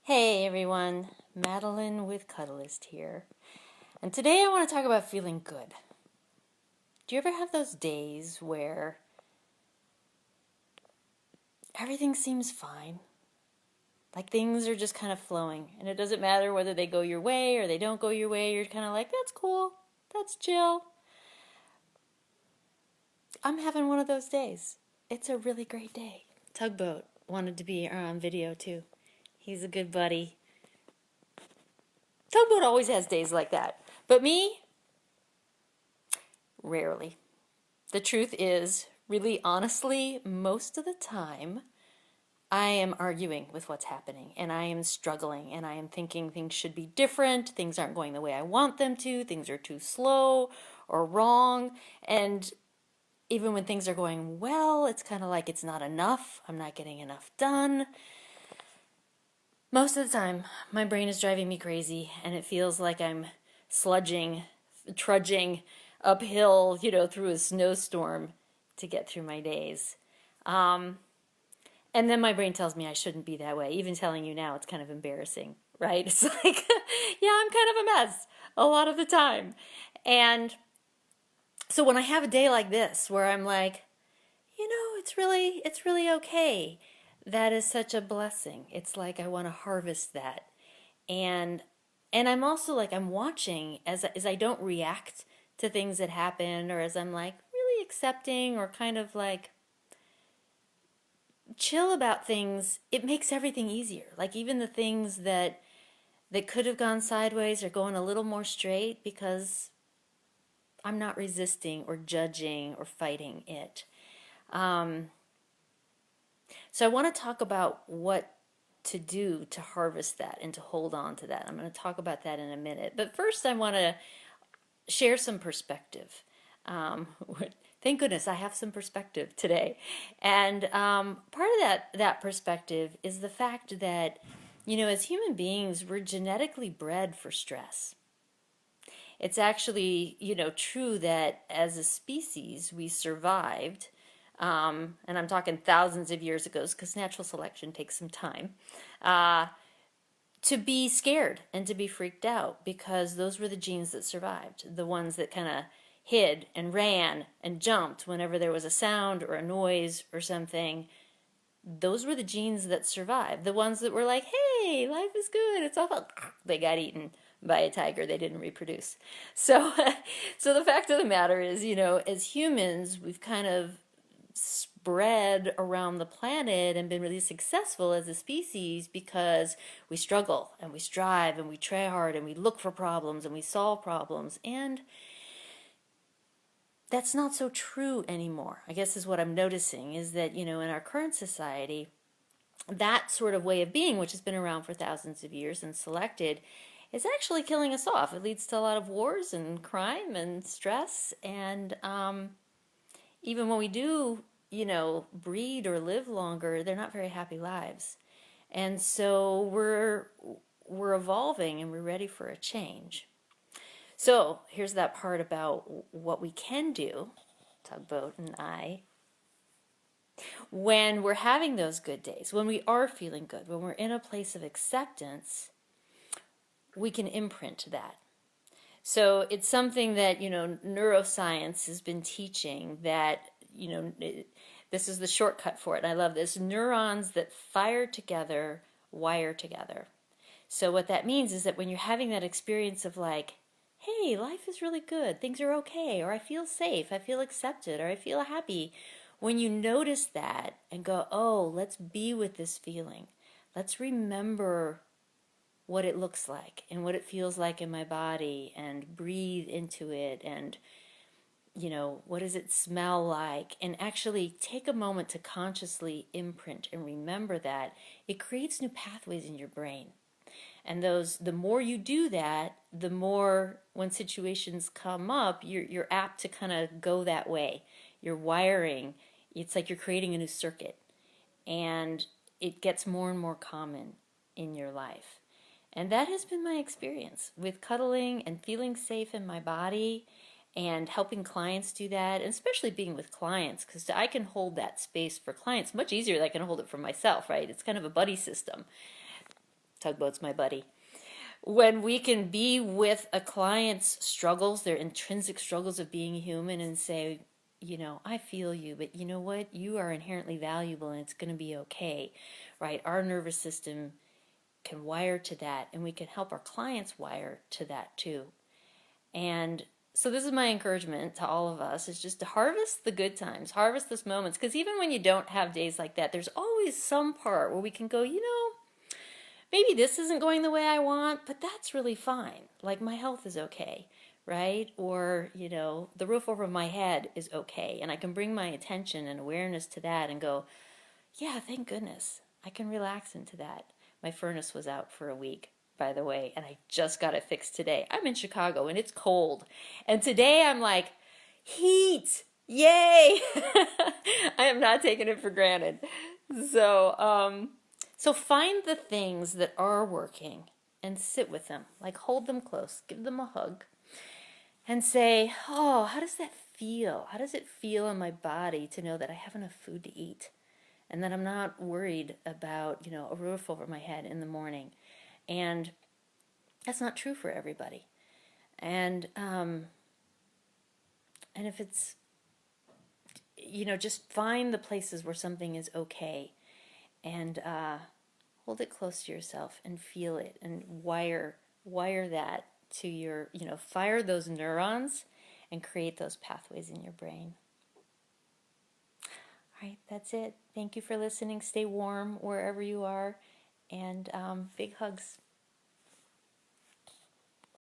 Hey everyone, Madeline with Cuddlist here. And today I want to talk about feeling good. Do you ever have those days where everything seems fine? Like things are just kind of flowing, and it doesn't matter whether they go your way or they don't go your way. You're kind of like, that's cool, that's chill. I'm having one of those days. It's a really great day. Tugboat wanted to be on video too. He's a good buddy. Tugboat always has days like that. But me, rarely. The truth is, really honestly, most of the time, I am arguing with what's happening and I am struggling and I am thinking things should be different, things aren't going the way I want them to, things are too slow or wrong. And even when things are going well, it's kind of like it's not enough, I'm not getting enough done. Most of the time, my brain is driving me crazy and it feels like I'm trudging uphill, through a snowstorm to get through my days. Um, and then my brain tells me I shouldn't be that way. Even telling you now, it's kind of embarrassing, right? It's like, yeah, I'm kind of a mess a lot of the time. And so when I have a day like this where I'm like, it's really okay. That is such a blessing. It's like I want to harvest that. And and I'm also like I'm watching as I don't react to things that happen, or as I'm like really accepting or kind of like chill about things. It makes everything easier. Like even the things that could have gone sideways are going a little more straight because I'm not resisting or judging or fighting it. Um, so I want to talk about what to do to harvest that and to hold on to that. I'm going to talk about that in a minute. But first, I want to share some perspective. Um, Thank goodness I have some perspective today. And part of that perspective is the fact that, as human beings, we're genetically bred for stress. It's actually, true that as a species, we survived, and I'm talking thousands of years ago because natural selection takes some time, uh, to be scared and to be freaked out because those were the genes that survived, the ones that kind of hid and ran and jumped whenever there was a sound or a noise or something. Those were the genes that survived. The ones that were like, hey, life is good, it's awful. They got eaten by a tiger. They didn't reproduce. So, so the fact of the matter is, as humans, we've kind of spread around the planet and been really successful as a species because we struggle and we strive and we try hard and we look for problems and we solve problems. And that's not so true anymore, I guess is what I'm noticing, is that, in our current society, that sort of way of being, which has been around for thousands of years and selected, is actually killing us off. It leads to a lot of wars and crime and stress. And even when we do, breed or live longer, they're not very happy lives. And so we're evolving and we're ready for a change. So here's that part about what we can do, Tugboat and I, when we're having those good days, when we are feeling good, when we're in a place of acceptance, we can imprint that. So it's something that, neuroscience has been teaching that, this is the shortcut for it. I love this. Neurons that fire together, wire together. So what that means is that when you're having that experience of like, hey, life is really good, things are okay, or I feel safe, I feel accepted, or I feel happy, when you notice that and go, oh, let's be with this feeling. Let's remember what it looks like and what it feels like in my body and breathe into it and, what does it smell like? And actually take a moment to consciously imprint and remember that. It creates new pathways in your brain. And the more you do that, the more when situations come up, you're apt to kind of go that way. You're wiring, it's like you're creating a new circuit. And it gets more and more common in your life. And that has been my experience with cuddling and feeling safe in my body and helping clients do that, and especially being with clients, because I can hold that space for clients much easier than I can hold it for myself, right? It's kind of a buddy system. Tugboat's my buddy. When we can be with a client's struggles, their intrinsic struggles of being human, and say, I feel you, but you know what? You are inherently valuable and it's going to be okay, right? Our nervous system can wire to that, and we can help our clients wire to that too. And so this is my encouragement to all of us, is just to harvest the good times, harvest those moments, because even when you don't have days like that, there's always some part where we can go, maybe this isn't going the way I want, but that's really fine. Like my health is okay, right? Or, the roof over my head is okay. And I can bring my attention and awareness to that and go, yeah, thank goodness. I can relax into that. My furnace was out for a week, by the way, and I just got it fixed today. I'm in Chicago and it's cold. And today I'm like, heat! Yay! I am not taking it for granted. So find the things that are working and sit with them. Like hold them close, give them a hug, and say, oh, how does that feel? How does it feel in my body to know that I have enough food to eat? And that I'm not worried about, a roof over my head in the morning. And that's not true for everybody. And if it's, just find the places where something is okay, and hold it close to yourself and feel it, and wire that to your, fire those neurons and create those pathways in your brain. All right, that's it. Thank you for listening. Stay warm wherever you are, and big hugs.